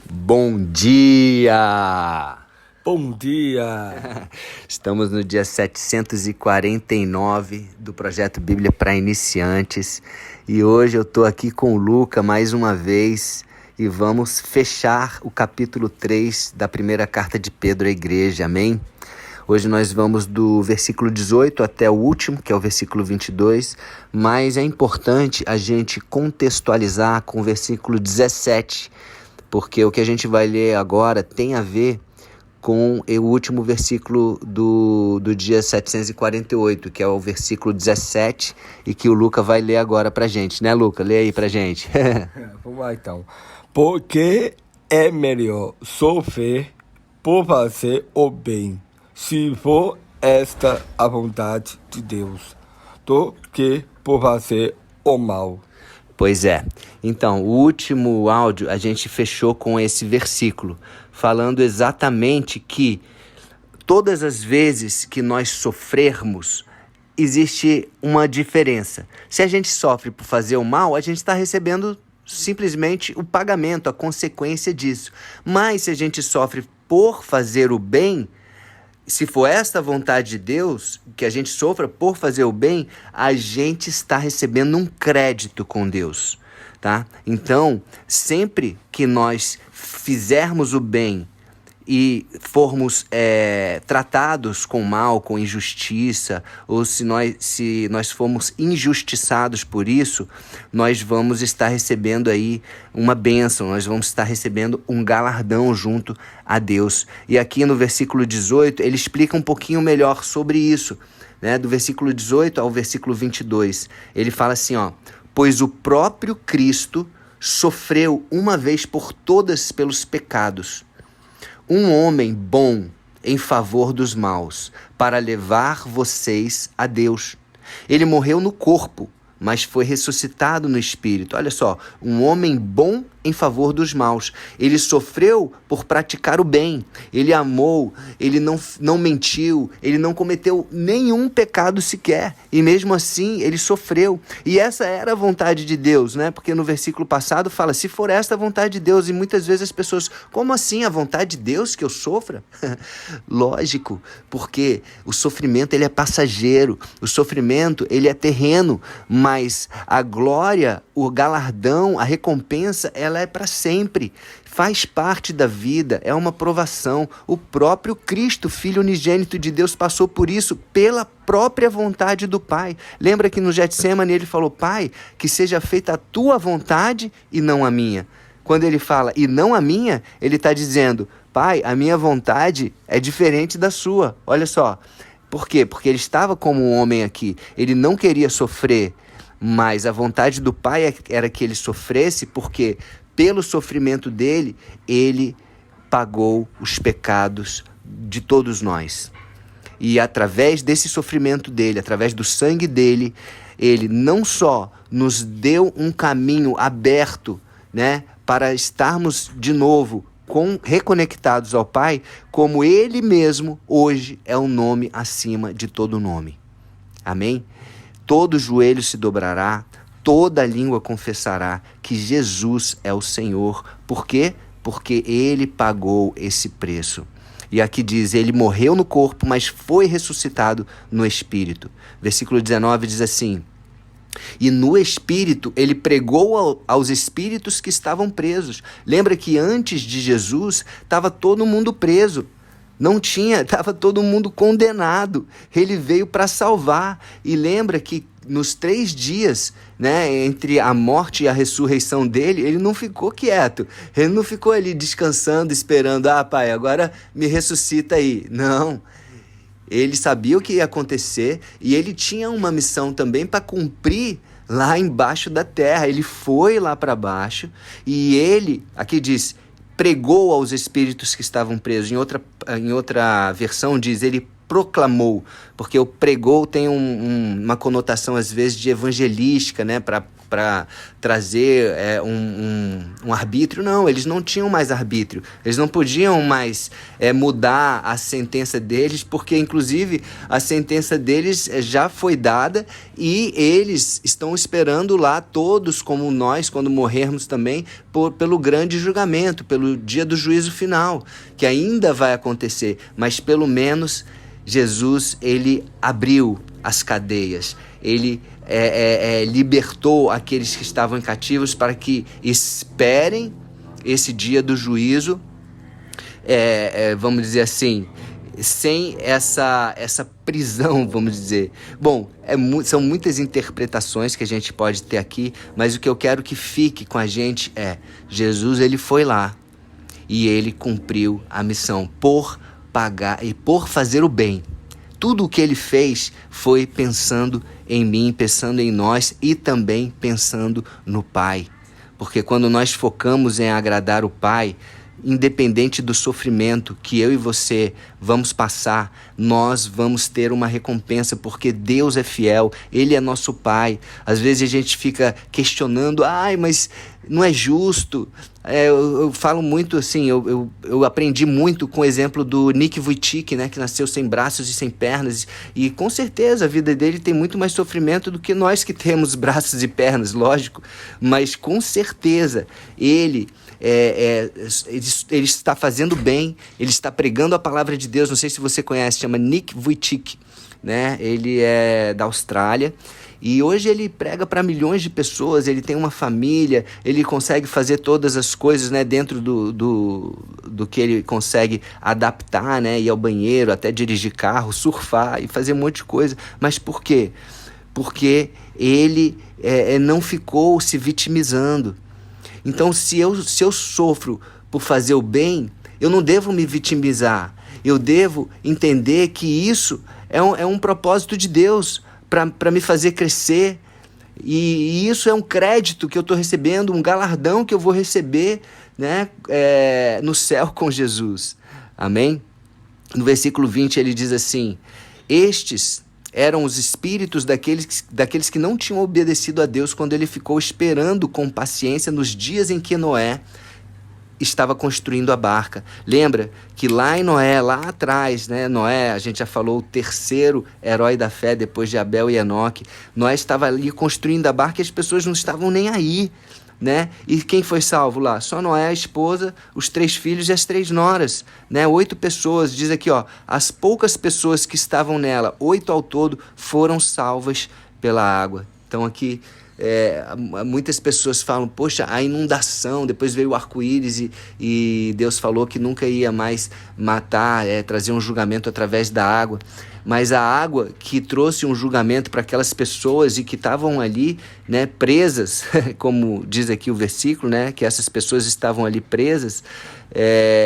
Bom dia! Bom dia! Estamos no dia 749 do Projeto Bíblia para Iniciantes e hoje eu estou aqui com o Luca mais uma vez e vamos fechar o capítulo 3 da primeira carta de Pedro à igreja, amém? Hoje nós vamos do versículo 18 até o último, que é o versículo 22, mas é importante a gente contextualizar com o versículo 17, porque o que a gente vai ler agora tem a ver com o último versículo do dia 748, que é o versículo 17, e que o Luca vai ler agora pra gente, né, Luca? Lê aí pra gente. Vamos lá então. Porque é melhor sofrer por fazer o bem, se for esta a vontade de Deus, do que por fazer o mal. Pois é. Então, o último áudio a gente fechou com esse versículo, falando exatamente que todas as vezes que nós sofrermos, existe uma diferença. Se a gente sofre por fazer o mal, a gente está recebendo simplesmente o pagamento, a consequência disso. Mas se a gente sofre por fazer o bem, se for esta a vontade de Deus, que a gente sofra por fazer o bem, a gente está recebendo um crédito com Deus, tá? Então, sempre que nós fizermos o bem e formos tratados com mal, com injustiça, ou se nós formos injustiçados por isso, nós vamos estar recebendo aí uma bênção, nós vamos estar recebendo um galardão junto a Deus. E aqui no versículo 18, ele explica um pouquinho melhor sobre isso, né? Do versículo 18 ao versículo 22, ele fala assim, ó: pois o próprio Cristo sofreu uma vez por todas pelos pecados, um homem bom em favor dos maus, para levar vocês a Deus. Ele morreu no corpo, mas foi ressuscitado no espírito. Olha só, um homem bom em favor dos maus. Ele sofreu por praticar o bem. Ele amou, ele não mentiu, ele não cometeu nenhum pecado sequer. E mesmo assim, ele sofreu. E essa era a vontade de Deus, né? Porque no versículo passado fala, se for esta a vontade de Deus. E muitas vezes as pessoas, como assim a vontade de Deus que eu sofra? Lógico, porque o sofrimento ele é passageiro. O sofrimento ele é terreno, mas a glória, o galardão, a recompensa, ela é para sempre, faz parte da vida, é uma provação. O próprio Cristo, Filho unigênito de Deus, passou por isso pela própria vontade do Pai. Lembra que no Getsemane ele falou, Pai, que seja feita a tua vontade e não a minha. Quando ele fala, e não a minha, ele está dizendo, Pai, a minha vontade é diferente da sua. Olha só, por quê? Porque ele estava como um homem aqui, ele não queria sofrer, mas a vontade do Pai era que ele sofresse, porque pelo sofrimento dele, ele pagou os pecados de todos nós. E através desse sofrimento dele, através do sangue dele, ele não só nos deu um caminho aberto, né, para estarmos de novo reconectados ao Pai, como ele mesmo hoje é o nome acima de todo nome. Amém? Todo joelho se dobrará, toda língua confessará que Jesus é o Senhor. Por quê? Porque ele pagou esse preço. E aqui diz, ele morreu no corpo, mas foi ressuscitado no Espírito. Versículo 19 diz assim, e no Espírito ele pregou aos espíritos que estavam presos. Lembra que antes de Jesus estava todo mundo preso. Não tinha, estava todo mundo condenado. Ele veio para salvar. E lembra que nos 3 dias, né, entre a morte e a ressurreição dele, ele não ficou quieto. Ele não ficou ali descansando, esperando, Pai, agora me ressuscita aí. Não. Ele sabia o que ia acontecer e ele tinha uma missão também para cumprir lá embaixo da terra. Ele foi lá para baixo e ele, aqui diz, pregou aos espíritos que estavam presos. Em outra versão diz, ele proclamou, porque o pregou tem uma conotação às vezes de evangelística, né, para trazer um arbítrio. Não, eles não tinham mais arbítrio. Eles não podiam mais mudar a sentença deles, porque inclusive a sentença deles já foi dada e eles estão esperando lá, todos como nós, quando morrermos também, pelo grande julgamento, pelo dia do juízo final, que ainda vai acontecer, mas pelo menos Jesus, ele abriu as cadeias, ele libertou aqueles que estavam cativos para que esperem esse dia do juízo, vamos dizer assim, sem essa prisão, vamos dizer. Bom, são muitas interpretações que a gente pode ter aqui, mas o que eu quero que fique com a gente Jesus, ele foi lá e ele cumpriu a missão por pagar e por fazer o bem. Tudo o que ele fez foi pensando em mim, pensando em nós e também pensando no Pai. Porque quando nós focamos em agradar o Pai, independente do sofrimento que eu e você vamos passar, nós vamos ter uma recompensa, porque Deus é fiel, Ele é nosso Pai. Às vezes a gente fica questionando, mas não é justo. Eu falo muito assim, eu aprendi muito com o exemplo do Nick Vujicic, né, que nasceu sem braços e sem pernas, e com certeza a vida dele tem muito mais sofrimento do que nós que temos braços e pernas, lógico, mas com certeza ele está fazendo bem, ele está pregando a palavra de Deus. Não sei se você conhece, chama Nick Vujicic, né? Ele é da Austrália e hoje ele prega para milhões de pessoas, ele tem uma família, ele consegue fazer todas as coisas, né, dentro do que ele consegue adaptar, né, ir ao banheiro, até dirigir carro, surfar e fazer um monte de coisa. Mas por quê? Porque ele não ficou se vitimizando. Então, se eu sofro por fazer o bem, eu não devo me vitimizar. Eu devo entender que isso é um propósito de Deus para me fazer crescer. E isso é um crédito que eu estou recebendo, um galardão que eu vou receber, né, no céu com Jesus. Amém? No versículo 20 ele diz assim: estes eram os espíritos daqueles que não tinham obedecido a Deus quando ele ficou esperando com paciência nos dias em que Noé estava construindo a barca. Lembra que lá em Noé, lá atrás, né, Noé, a gente já falou, o terceiro herói da fé depois de Abel e Enoque, Noé estava ali construindo a barca e as pessoas não estavam nem aí, né? E quem foi salvo lá? Só Noé, a esposa, os 3 filhos e as 3 noras, né? 8 pessoas, diz aqui, as poucas pessoas que estavam nela, 8 ao todo, foram salvas pela água. Então aqui muitas pessoas falam, poxa, a inundação, depois veio o arco-íris e Deus falou que nunca ia mais matar, trazer um julgamento através da água. Mas a água que trouxe um julgamento para aquelas pessoas e que estavam ali, né, presas, como diz aqui o versículo, né, que essas pessoas estavam ali presas,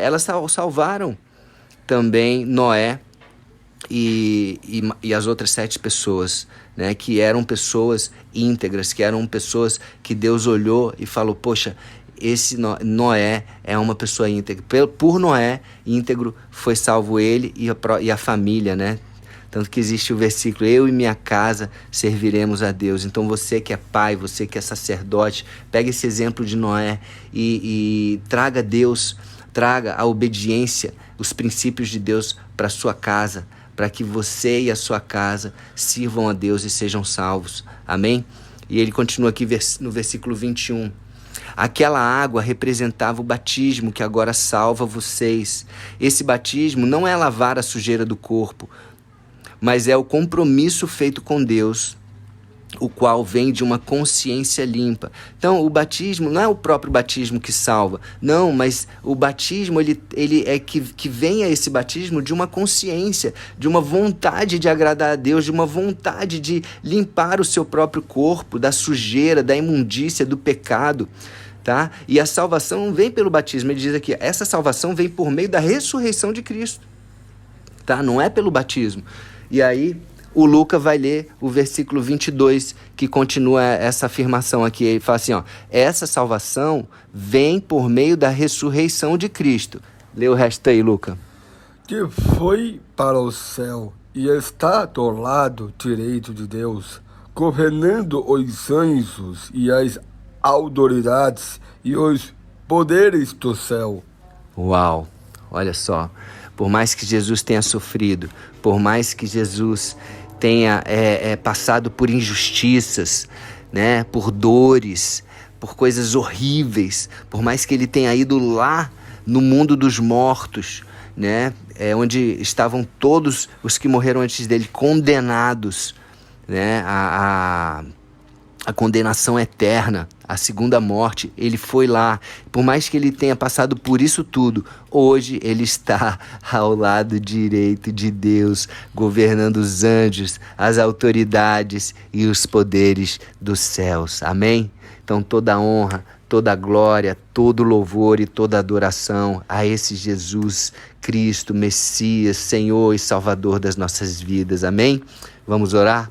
elas salvaram também Noé e as outras 7 pessoas, né, que eram pessoas íntegras, que eram pessoas que Deus olhou e falou, poxa, esse Noé é uma pessoa íntegra. Por Noé, íntegro, foi salvo ele e a família, né? Tanto que existe o versículo, eu e minha casa serviremos a Deus. Então você que é pai, você que é sacerdote, pega esse exemplo de Noé e traga Deus, traga a obediência, os princípios de Deus para a sua casa, para que você e a sua casa sirvam a Deus e sejam salvos. Amém? E ele continua aqui no versículo 21. Aquela água representava o batismo que agora salva vocês. Esse batismo não é lavar a sujeira do corpo, mas é o compromisso feito com Deus, o qual vem de uma consciência limpa. Então, o batismo não é o próprio batismo que salva, não, mas o batismo ele é que vem a esse batismo de uma consciência, de uma vontade de agradar a Deus, de uma vontade de limpar o seu próprio corpo da sujeira, da imundícia, do pecado. Tá? E a salvação não vem pelo batismo, ele diz aqui, essa salvação vem por meio da ressurreição de Cristo, tá? Não é pelo batismo. E aí o Lucas vai ler o versículo 22, que continua essa afirmação aqui. Ele fala assim, essa salvação vem por meio da ressurreição de Cristo. Lê o resto aí, Lucas. Que foi para o céu e está do lado direito de Deus, governando os anjos e as autoridades e os poderes do céu. Uau! Olha só, por mais que Jesus tenha sofrido, por mais que Jesus tenha passado por injustiças, né, por dores, por coisas horríveis, por mais que ele tenha ido lá no mundo dos mortos, né, onde estavam todos os que morreram antes dele condenados, né, a condenação eterna, a segunda morte, ele foi lá. Por mais que ele tenha passado por isso tudo, hoje ele está ao lado direito de Deus, governando os anjos, as autoridades e os poderes dos céus. Amém? Então toda a honra, toda a glória, todo o louvor e toda a adoração a esse Jesus Cristo, Messias, Senhor e Salvador das nossas vidas. Amém? Vamos orar?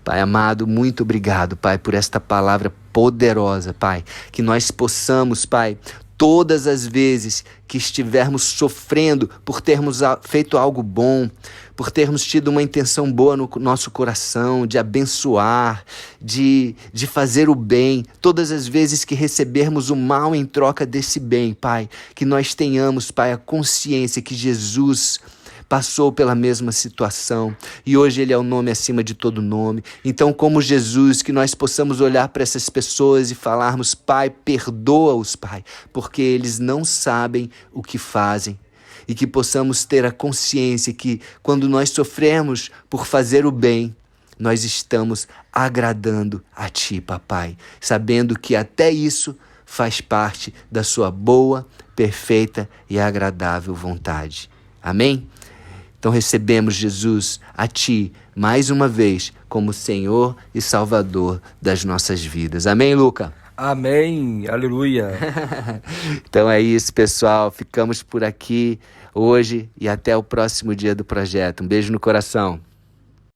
Pai amado, muito obrigado, Pai, por esta palavra poderosa, Pai. Que nós possamos, Pai, todas as vezes que estivermos sofrendo por termos feito algo bom, por termos tido uma intenção boa no nosso coração, de abençoar, de fazer o bem, todas as vezes que recebermos o mal em troca desse bem, Pai, que nós tenhamos, Pai, a consciência que Jesus passou pela mesma situação e hoje ele é o nome acima de todo nome. Então, como Jesus, que nós possamos olhar para essas pessoas e falarmos: Pai, perdoa-os, Pai, porque eles não sabem o que fazem. E que possamos ter a consciência que quando nós sofremos por fazer o bem, nós estamos agradando a Ti, Papai, sabendo que até isso faz parte da Sua boa, perfeita e agradável vontade. Amém? Então recebemos, Jesus, a Ti, mais uma vez, como Senhor e Salvador das nossas vidas. Amém, Luca? Amém, aleluia. Então é isso, pessoal. Ficamos por aqui hoje e até o próximo dia do projeto. Um beijo no coração.